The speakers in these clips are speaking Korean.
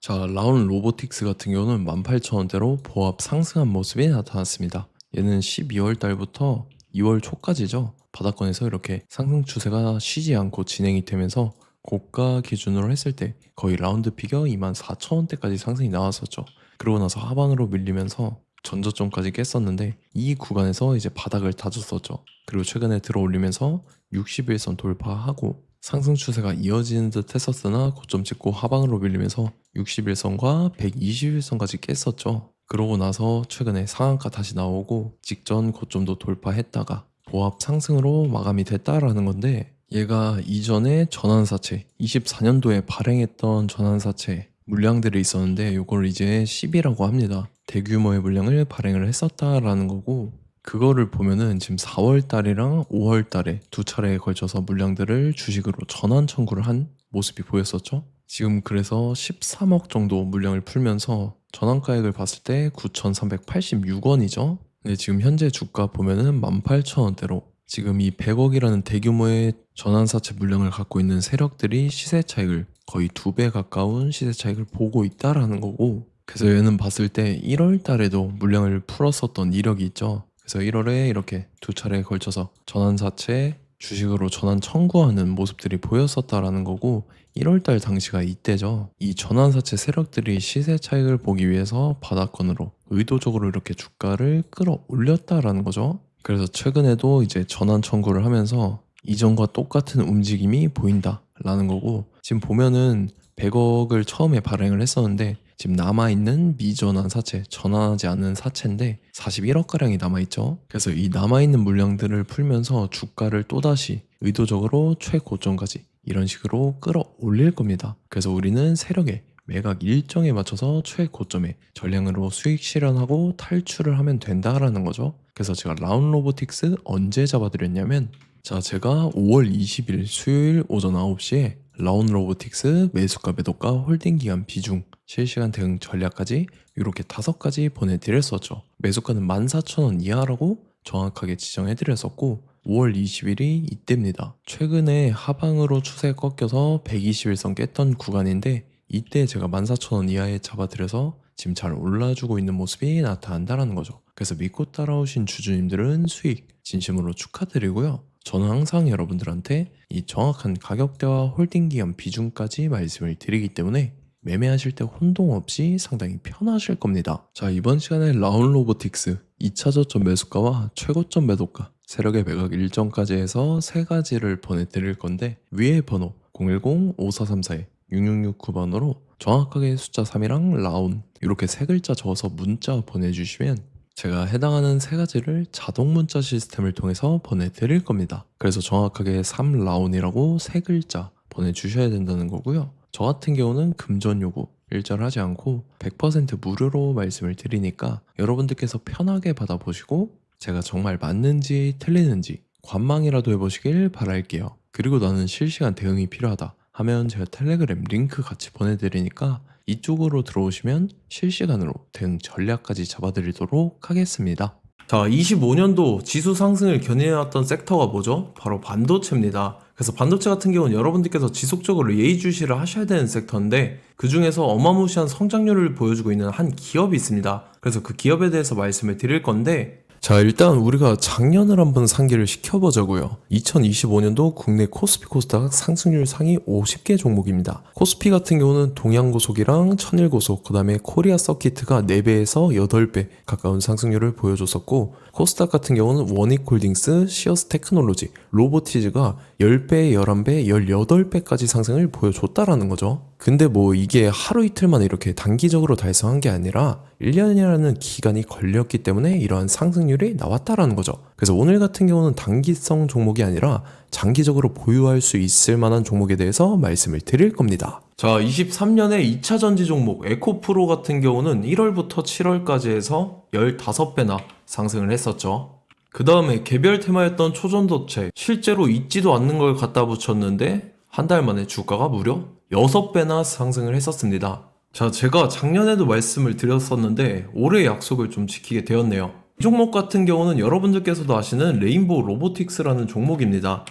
자, 라운 로보틱스 같은 경우는 18,000원대로 보합 상승한 모습이 나타났습니다. 얘는 12월 달부터 2월 초까지죠. 바닥권에서 이렇게 상승 추세가 쉬지 않고 진행이 되면서 고가 기준으로 했을 때 거의 라운드 피겨 24,000원대까지 상승이 나왔었죠. 그러고 나서 하방으로 밀리면서 전저점까지 깼었는데 이 구간에서 이제 바닥을 다졌었죠. 그리고 최근에 들어올리면서 60일선 돌파하고 상승 추세가 이어지는 듯 했었으나 고점 찍고 하방으로 밀리면서 60일선과 120일선까지 깼었죠. 그러고 나서 최근에 상한가 다시 나오고 직전 고점도 돌파했다가 보합 상승으로 마감이 됐다라는 건데, 얘가 이전에 전환사채 24년도에 발행했던 전환사채 물량들이 있었는데 요걸 이제 10이라고 합니다. 대규모의 물량을 발행을 했었다라는 거고, 그거를 보면은 지금 4월 달이랑 5월 달에 두 차례에 걸쳐서 물량들을 주식으로 전환 청구를 한 모습이 보였었죠. 지금 그래서 13억 정도 물량을 풀면서 전환가액을 봤을 때 9,386원이죠. 근데 지금 현재 주가 보면은 18,000원대로 지금 이 100억이라는 대규모의 전환사채 물량을 갖고 있는 세력들이 시세 차익을 거의 2배 가까운 시세 차익을 보고 있다라는 거고, 그래서 얘는 봤을 때 1월 달에도 물량을 풀었었던 이력이 있죠. 그래서 1월에 이렇게 두 차례에 걸쳐서 전환사채 주식으로 전환 청구하는 모습들이 보였었다라는 거고, 1월달 당시가 이때죠. 이 전환사채 세력들이 시세 차익을 보기 위해서 바닥권으로 의도적으로 이렇게 주가를 끌어올렸다라는 거죠. 그래서 최근에도 이제 전환 청구를 하면서 이전과 똑같은 움직임이 보인다라는 거고, 지금 보면은 100억을 처음에 발행을 했었는데 지금 남아있는 미전환 사채, 전환하지 않은 사채인데 41억가량이 남아있죠. 그래서 이 남아있는 물량들을 풀면서 주가를 또다시 의도적으로 최고점까지 이런 식으로 끌어올릴 겁니다. 그래서 우리는 세력의 매각 일정에 맞춰서 최고점에 전량으로 수익 실현하고 탈출을 하면 된다라는 거죠. 그래서 제가 라운 로보틱스 언제 잡아드렸냐면, 자, 제가 5월 20일 수요일 오전 9시에 라운 로보틱스 매수가 매도가 홀딩 기간 비중 실시간 대응 전략까지 이렇게 5가지 보내드렸었죠. 매수가는 14,000원 이하라고 정확하게 지정해드렸었고, 5월 20일이 이때입니다. 최근에 하방으로 추세 꺾여서 121선 깼던 구간인데 이때 제가 14,000원 이하에 잡아드려서 지금 잘 올라주고 있는 모습이 나타난다는 거죠. 그래서 믿고 따라오신 주주님들은 수익 진심으로 축하드리고요. 저는 항상 여러분들한테 이 정확한 가격대와 홀딩 기간 비중까지 말씀을 드리기 때문에 매매하실 때 혼동 없이 상당히 편하실 겁니다. 자, 이번 시간에 라운 로보틱스 2차 저점 매수가와 최고점 매도가 세력의 매각 일정까지 해서 3가지를 보내드릴 건데, 위에 번호 010-5434-6669번으로 정확하게 숫자 3이랑 라운 이렇게 3글자 적어서 문자 보내주시면 제가 해당하는 3가지를 자동 문자 시스템을 통해서 보내드릴 겁니다. 그래서 정확하게 3라운이라고 3글자 보내주셔야 된다는 거고요. 저 같은 경우는 금전 요구 일절하지 않고 100% 무료로 말씀을 드리니까 여러분들께서 편하게 받아보시고 제가 정말 맞는지 틀리는지 관망이라도 해보시길 바랄게요. 그리고 나는 실시간 대응이 필요하다 하면 제가 텔레그램 링크 같이 보내드리니까 이쪽으로 들어오시면 실시간으로 대응 전략까지 잡아드리도록 하겠습니다. 자, 25년도 지수 상승을 견인해왔던 섹터가 뭐죠? 바로 반도체입니다. 그래서 반도체 같은 경우는 여러분들께서 지속적으로 예의주시를 하셔야 되는 섹터인데, 그 중에서 어마무시한 성장률을 보여주고 있는 한 기업이 있습니다. 그래서 그 기업에 대해서 말씀을 드릴 건데, 자, 일단 우리가 작년을 한번 상기를 시켜보자고요. 2025년도 국내 코스피 코스닥 상승률 상위 50개 종목입니다. 코스피 같은 경우는 동양고속이랑 천일고속, 그 다음에 코리아 서키트가 4배에서 8배 가까운 상승률을 보여줬었고, 코스닥 같은 경우는 원익홀딩스, 시어스 테크놀로지, 로보티즈가 10배, 11배, 18배까지 상승을 보여줬다라는 거죠. 근데 뭐 이게 하루 이틀만 이렇게 단기적으로 달성한 게 아니라 1년이라는 기간이 걸렸기 때문에 이러한 상승률이 나왔다라는 거죠. 그래서 오늘 같은 경우는 단기성 종목이 아니라 장기적으로 보유할 수 있을 만한 종목에 대해서 말씀을 드릴 겁니다. 자, 23년에 2차 전지 종목 에코프로 같은 경우는 1월부터 7월까지 해서 15배나 상승을 했었죠. 그 다음에 개별 테마였던 초전도체, 실제로 있지도 않는 걸 갖다 붙였는데 한 달 만에 주가가 무려 6배나 상승을 했었습니다. 자, 제가 작년에도 말씀을 드렸었는데 올해 약속을 좀 지키게 되었네요. 이 종목 같은 경우는 여러분들께서도 아시는 레인보우 로보틱스라는 종목입니다.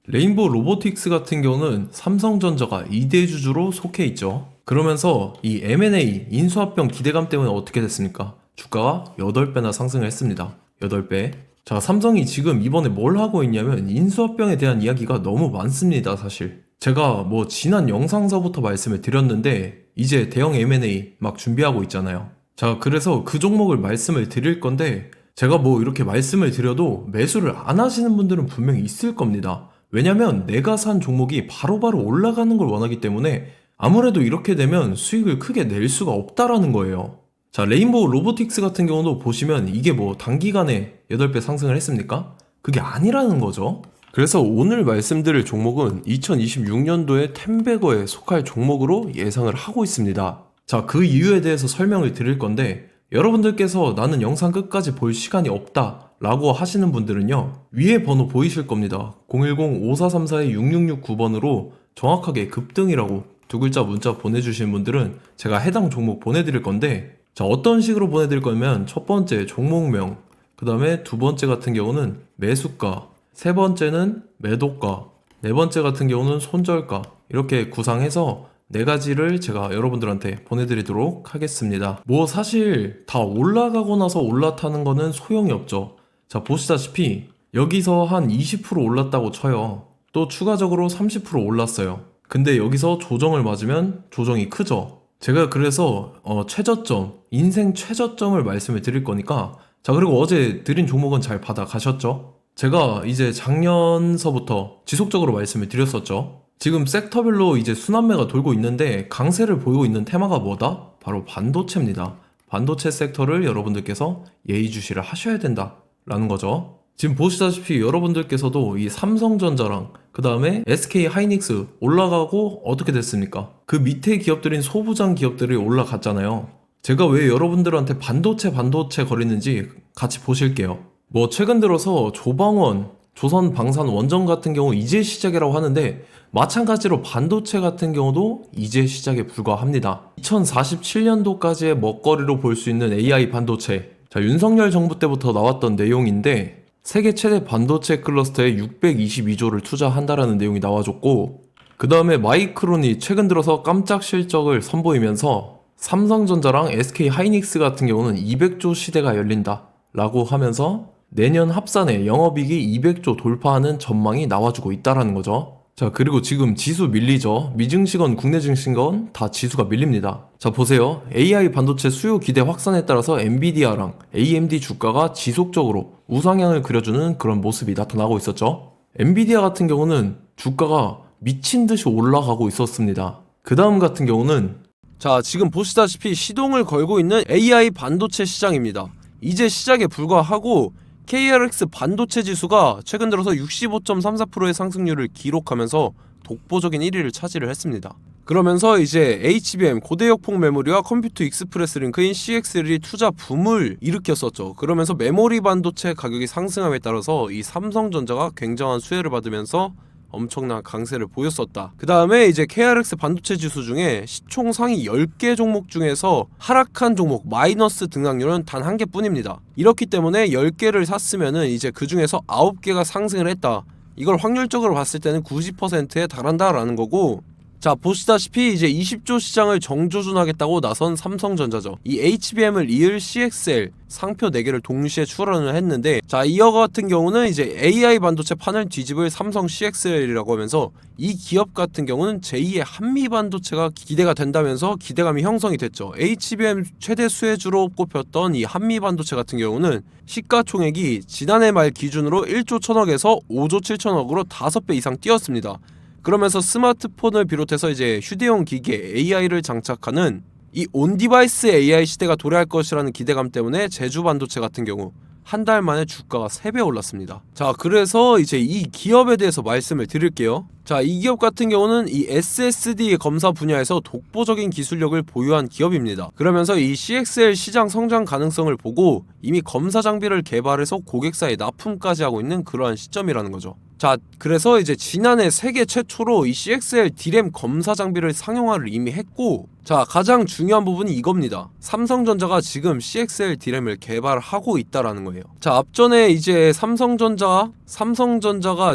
레인보우 로보틱스 같은 경우는 삼성전자가 2대 주주로 속해 있죠. 그러면서 이 M&A 인수합병 기대감 때문에 어떻게 됐습니까? 주가가 8배나 상승을 했습니다. 8배. 자, 삼성이 지금 이번에 뭘 하고 있냐면 인수합병에 대한 이야기가 너무 많습니다, 사실. 제가 뭐 지난 영상서부터 말씀을 드렸는데 이제 대형 M&A 막 준비하고 있잖아요. 자, 그래서 그 종목을 말씀을 드릴 건데 제가 뭐 이렇게 말씀을 드려도 매수를 안 하시는 분들은 분명히 있을 겁니다. 왜냐면 내가 산 종목이 바로바로 올라가는 걸 원하기 때문에 아무래도 이렇게 되면 수익을 크게 낼 수가 없다라는 거예요. 자, 레인보우 로보틱스 같은 경우도 보시면 이게 뭐 단기간에 8배 상승을 했습니까? 그게 아니라는 거죠. 그래서 오늘 말씀드릴 종목은 2026년도에 템베거에 속할 종목으로 예상을 하고 있습니다. 자, 그 이유에 대해서 설명을 드릴 건데 여러분들께서 나는 영상 끝까지 볼 시간이 없다 라고 하시는 분들은요, 위에 번호 보이실 겁니다. 010-5434-6669번으로 정확하게 급등이라고 2글자 문자 보내주시는 분들은 제가 해당 종목 보내드릴 건데, 자, 어떤 식으로 보내드릴 거냐면 첫 번째 종목명, 그 다음에 두 번째 같은 경우는 매수가, 세 번째는 매도가, 네 번째 같은 경우는 손절가, 이렇게 구상해서 네 가지를 제가 여러분들한테 보내드리도록 하겠습니다. 뭐 사실 다 올라가고 나서 올라타는 거는 소용이 없죠. 자, 보시다시피 여기서 한 20% 올랐다고 쳐요. 또 추가적으로 30% 올랐어요. 근데 여기서 조정을 맞으면 조정이 크죠. 제가 그래서 최저점, 인생 최저점을 말씀을 드릴 거니까, 자, 그리고 어제 드린 종목은 잘 받아가셨죠? 제가 이제 작년서부터 지속적으로 말씀을 드렸었죠. 지금 섹터별로 이제 순환매가 돌고 있는데 강세를 보이고 있는 테마가 뭐다? 바로 반도체입니다. 반도체 섹터를 여러분들께서 예의주시를 하셔야 된다라는 거죠. 지금 보시다시피 여러분들께서도 이 삼성전자랑 그 다음에 SK 하이닉스 올라가고 어떻게 됐습니까? 그 밑에 기업들인 소부장 기업들이 올라갔잖아요. 제가 왜 여러분들한테 반도체 거리는지 같이 보실게요. 뭐 최근 들어서 조방원, 조선방산 원전 같은 경우 이제 시작이라고 하는데 마찬가지로 반도체 같은 경우도 이제 시작에 불과합니다. 2047년도까지의 먹거리로 볼 수 있는 AI 반도체. 자, 윤석열 정부 때부터 나왔던 내용인데 세계 최대 반도체 클러스터에 622조를 투자한다라는 내용이 나와줬고, 그 다음에 마이크론이 최근 들어서 깜짝 실적을 선보이면서 삼성전자랑 SK 하이닉스 같은 경우는 200조 시대가 열린다 라고 하면서 내년 합산에 영업이익이 200조 돌파하는 전망이 나와주고 있다라는 거죠. 자, 그리고 지금 지수 밀리죠. 미증시건 국내 증시건 다 지수가 밀립니다. 자, 보세요. AI 반도체 수요 기대 확산에 따라서 엔비디아랑 AMD 주가가 지속적으로 우상향을 그려주는 그런 모습이 나타나고 있었죠. 엔비디아 같은 경우는 주가가 미친 듯이 올라가고 있었습니다. 그 다음 같은 경우는, 자, 지금 보시다시피 시동을 걸고 있는 AI 반도체 시장입니다. 이제 시작에 불과하고 KRX 반도체 지수가 최근 들어서 65.34%의 상승률을 기록하면서 독보적인 1위를 차지를 했습니다. 그러면서 이제 HBM 고대역폭 메모리와 컴퓨터 익스프레스 링크인 CXL이 투자 붐을 일으켰었죠. 그러면서 메모리 반도체 가격이 상승함에 따라서 이 삼성전자가 굉장한 수혜를 받으면서 엄청난 강세를 보였었다. 그 다음에 이제 KRX 반도체 지수 중에 시총 상위 10개 종목 중에서 하락한 종목 마이너스 등락률은 단 1개뿐입니다. 이렇기 때문에 10개를 샀으면은 이제 그 중에서 9개가 상승을 했다. 이걸 확률적으로 봤을 때는 90%에 달한다라는 거고, 자, 보시다시피 이제 20조 시장을 정조준하겠다고 나선 삼성전자죠. 이 HBM을 이을 CXL 상표 4개를 동시에 출원을 했는데, 자, 이어 같은 경우는 이제 AI 반도체 판을 뒤집을 삼성 CXL이라고 하면서 이 기업 같은 경우는 제2의 한미 반도체가 기대가 된다면서 기대감이 형성이 됐죠. HBM 최대 수혜주로 꼽혔던 이 한미 반도체 같은 경우는 시가총액이 지난해 말 기준으로 1조 1000억에서 5조 7천억으로 5배 이상 뛰었습니다. 그러면서 스마트폰을 비롯해서 이제 휴대용 기기에 AI를 장착하는 이 온디바이스 AI 시대가 도래할 것이라는 기대감 때문에 제주 반도체 같은 경우 한 달 만에 주가가 3배 올랐습니다. 자, 그래서 이제 이 기업에 대해서 말씀을 드릴게요. 자, 이 기업 같은 경우는 이 SSD 검사 분야에서 독보적인 기술력을 보유한 기업입니다. 그러면서 이 CXL 시장 성장 가능성을 보고 이미 검사 장비를 개발해서 고객사에 납품까지 하고 있는 그러한 시점이라는 거죠. 자, 그래서 이제 지난해 세계 최초로 이 CXL D램 검사 장비를 상용화를 이미 했고, 자, 가장 중요한 부분이 이겁니다. 삼성전자가 지금 CXL D램을 개발하고 있다라는 거예요. 자, 앞전에 이제 삼성전자가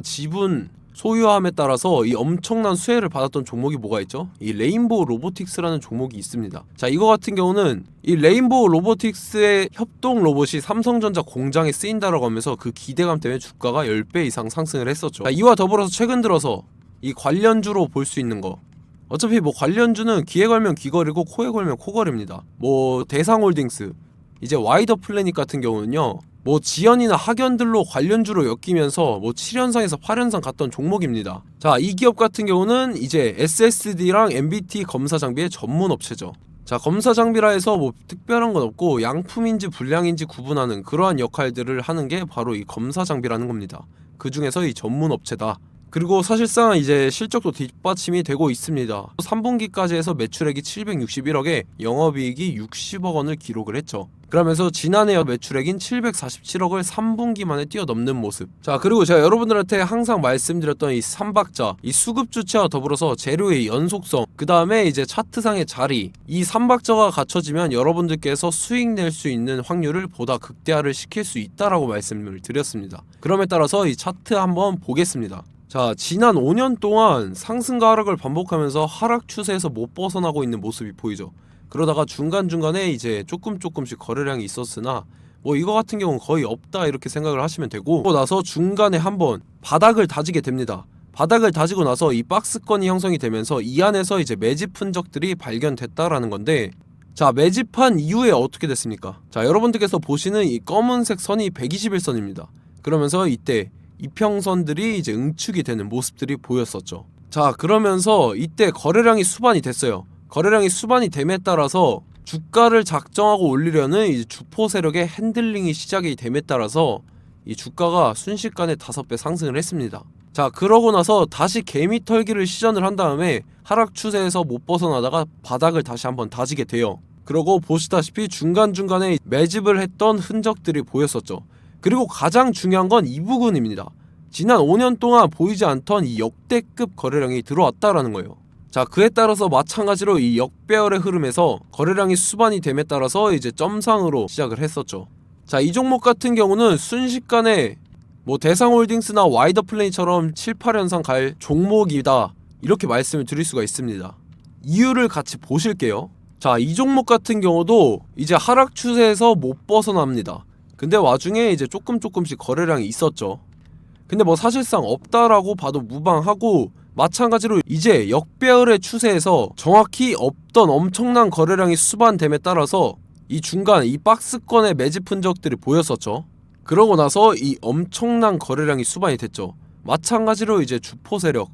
지분 소유함에 따라서 이 엄청난 수혜를 받았던 종목이 뭐가 있죠? 이 레인보우 로보틱스라는 종목이 있습니다. 자, 이거 같은 경우는 이 레인보우 로보틱스의 협동 로봇이 삼성전자 공장에 쓰인다라고 하면서 그 기대감 때문에 주가가 10배 이상 상승을 했었죠. 자, 이와 더불어서 최근 들어서 이 관련주로 볼 수 있는 거, 어차피 뭐 관련주는 귀에 걸면 귀걸이고 코에 걸면 코걸입니다. 뭐 대상홀딩스, 이제 와이더 플래닛 같은 경우는요, 뭐 지연이나 학연들로 관련주로 엮이면서 뭐 7연상에서 8연상 갔던 종목입니다. 자, 이 기업 같은 경우는 이제 SSD랑 MBT 검사 장비의 전문 업체죠. 자, 검사 장비라 해서 뭐 특별한 건 없고 양품인지 불량인지 구분하는 그러한 역할들을 하는 게 바로 이 검사 장비라는 겁니다. 그 중에서 이 전문 업체다. 그리고 사실상 이제 실적도 뒷받침이 되고 있습니다. 3분기까지 해서 매출액이 761억에 영업이익이 60억 원을 기록을 했죠. 그러면서 지난해 매출액인 747억을 3분기 만에 뛰어넘는 모습. 자, 그리고 제가 여러분들한테 항상 말씀드렸던 이 3박자, 이 수급 주체와 더불어서 재료의 연속성, 그 다음에 이제 차트상의 자리, 이 3박자가 갖춰지면 여러분들께서 수익 낼 수 있는 확률을 보다 극대화를 시킬 수 있다라고 말씀을 드렸습니다. 그럼에 따라서 이 차트 한번 보겠습니다. 자, 지난 5년 동안 상승과 하락을 반복하면서 하락 추세에서 못 벗어나고 있는 모습이 보이죠. 그러다가 중간중간에 이제 조금씩 거래량이 있었으나 뭐 이거 같은 경우는 거의 없다 이렇게 생각을 하시면 되고, 그러고 나서 중간에 한번 바닥을 다지게 됩니다. 바닥을 다지고 나서 이 박스권이 형성이 되면서 이 안에서 이제 매집 흔적들이 발견됐다라는 건데, 자, 매집한 이후에 어떻게 됐습니까? 자, 여러분들께서 보시는 이 검은색 선이 121선입니다. 그러면서 이때 이평선들이 이제 응축이 되는 모습들이 보였었죠. 자, 그러면서 이때 거래량이 수반이 됐어요. 거래량이 수반이 됨에 따라서 주가를 작정하고 올리려는 이제 주포 세력의 핸들링이 시작이 됨에 따라서 이 주가가 순식간에 5배 상승을 했습니다. 자, 그러고 나서 다시 개미 털기를 시전을 한 다음에 하락 추세에서 못 벗어나다가 바닥을 다시 한번 다지게 돼요. 그러고 보시다시피 중간중간에 매집을 했던 흔적들이 보였었죠. 그리고 가장 중요한 건 이 부분입니다. 지난 5년 동안 보이지 않던 이 역대급 거래량이 들어왔다라는 거예요. 자, 그에 따라서 마찬가지로 이 역배열의 흐름에서 거래량이 수반이 됨에 따라서 이제 점상으로 시작을 했었죠. 자, 이 종목 같은 경우는 순식간에 뭐 대상홀딩스나 와이더 플레이처럼 7, 8연상 갈 종목이다 이렇게 말씀을 드릴 수가 있습니다. 이유를 같이 보실게요. 자, 이 종목 같은 경우도 이제 하락 추세에서 못 벗어납니다. 근데 와중에 이제 조금씩 거래량이 있었죠. 근데 뭐 사실상 없다라고 봐도 무방하고, 마찬가지로 이제 역배열의 추세에서 정확히 없던 엄청난 거래량이 수반됨에 따라서 이 중간 이 박스권의 매집 흔적들이 보였었죠. 그러고 나서 이 엄청난 거래량이 수반이 됐죠. 마찬가지로 이제 주포 세력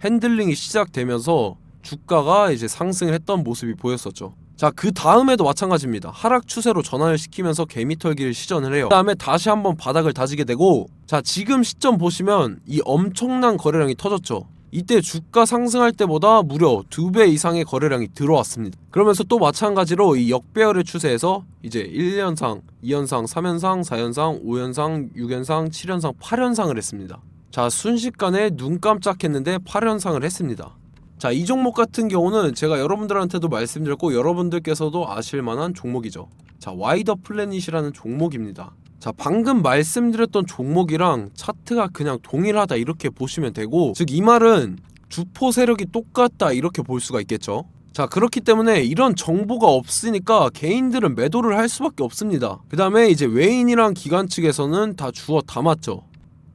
핸들링이 시작되면서 주가가 이제 상승을 했던 모습이 보였었죠. 자, 그 다음에도 마찬가지입니다. 하락 추세로 전환을 시키면서 개미털기를 시전을 해요. 그 다음에 다시 한번 바닥을 다지게 되고, 자, 지금 시점 보시면 이 엄청난 거래량이 터졌죠. 이때 주가 상승할 때보다 무려 2배 이상의 거래량이 들어왔습니다. 그러면서 또 마찬가지로 이 역배열의 추세에서 이제 1연상, 2연상, 3연상, 4연상, 5연상, 6연상, 7연상, 8연상을 했습니다. 자, 순식간에 눈 깜짝했는데 8연상을 했습니다. 자, 이 종목 같은 경우는 제가 여러분들한테도 말씀드렸고 여러분들께서도 아실만한 종목이죠. 자, 와이더 플래닛이라는 종목입니다. 자, 방금 말씀드렸던 종목이랑 차트가 그냥 동일하다 이렇게 보시면 되고, 즉 이 말은 주포 세력이 똑같다 이렇게 볼 수가 있겠죠. 자, 그렇기 때문에 이런 정보가 없으니까 개인들은 매도를 할 수밖에 없습니다. 그 다음에 이제 외인이랑 기관 측에서는 다 주워 담았죠.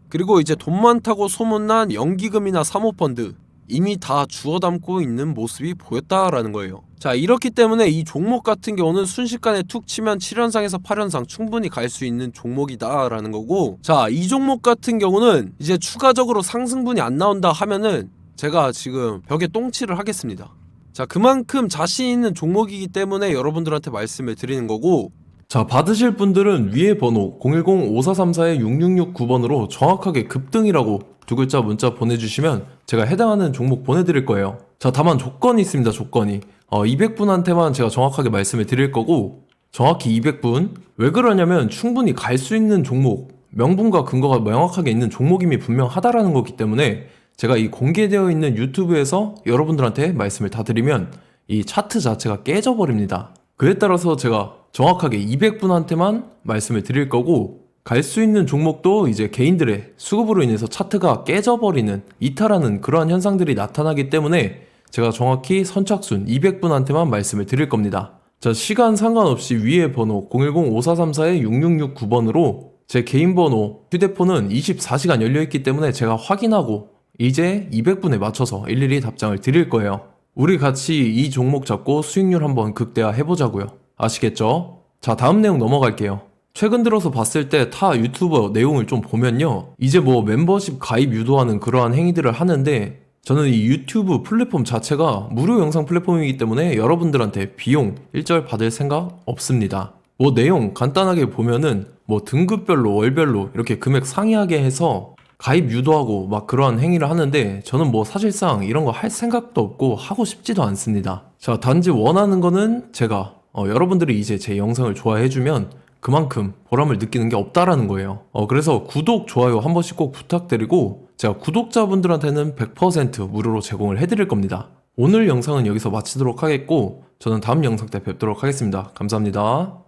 그리고 이제 돈 많다고 소문난 연기금이나 사모펀드 이미 다 주워 담고 있는 모습이 보였다라는 거예요. 자, 이렇기 때문에 이 종목 같은 경우는 순식간에 툭 치면 7연상에서 8연상 충분히 갈 수 있는 종목이다 라는 거고, 자, 이 종목 같은 경우는 이제 추가적으로 상승분이 안 나온다 하면은 제가 지금 벽에 똥칠을 하겠습니다. 자, 그만큼 자신 있는 종목이기 때문에 여러분들한테 말씀을 드리는 거고, 자, 받으실 분들은 위에 번호 010-5434-6669번으로 정확하게 급등이라고 두 글자 문자 보내주시면 제가 해당하는 종목 보내드릴 거예요. 자, 다만 조건이 있습니다. 조건이 200분한테만 제가 정확하게 말씀을 드릴 거고, 정확히 200분. 왜 그러냐면 충분히 갈 수 있는 종목, 명분과 근거가 명확하게 있는 종목임이 분명하다라는 거기 때문에 제가 이 공개되어 있는 유튜브에서 여러분들한테 말씀을 다 드리면 이 차트 자체가 깨져버립니다. 그에 따라서 제가 정확하게 200분한테만 말씀을 드릴 거고, 갈 수 있는 종목도 이제 개인들의 수급으로 인해서 차트가 깨져버리는 이탈하는 그러한 현상들이 나타나기 때문에 제가 정확히 선착순 200분한테만 말씀을 드릴 겁니다. 자, 시간 상관없이 위에 번호 010-5434-6669번으로 제 개인 번호, 휴대폰은 24시간 열려있기 때문에 제가 확인하고 이제 200분에 맞춰서 일일이 답장을 드릴 거예요. 우리 같이 이 종목 잡고 수익률 한번 극대화 해보자고요. 아시겠죠? 자, 다음 내용 넘어갈게요. 최근 들어서 봤을 때 타 유튜버 내용을 좀 보면요, 이제 뭐 멤버십 가입 유도하는 그러한 행위들을 하는데, 저는 이 유튜브 플랫폼 자체가 무료 영상 플랫폼이기 때문에 여러분들한테 비용 일절 받을 생각 없습니다. 뭐 내용 간단하게 보면은 뭐 등급별로 월별로 이렇게 금액 상이하게 해서 가입 유도하고 막 그러한 행위를 하는데, 저는 뭐 사실상 이런 거 할 생각도 없고 하고 싶지도 않습니다. 자, 단지 원하는 거는 제가 여러분들이 이제 제 영상을 좋아해주면 그만큼 보람을 느끼는 게 없다라는 거예요. 그래서 구독, 좋아요 한 번씩 꼭 부탁드리고, 제가 구독자분들한테는 100% 무료로 제공을 해드릴 겁니다. 오늘 영상은 여기서 마치도록 하겠고, 저는 다음 영상 때 뵙도록 하겠습니다. 감사합니다.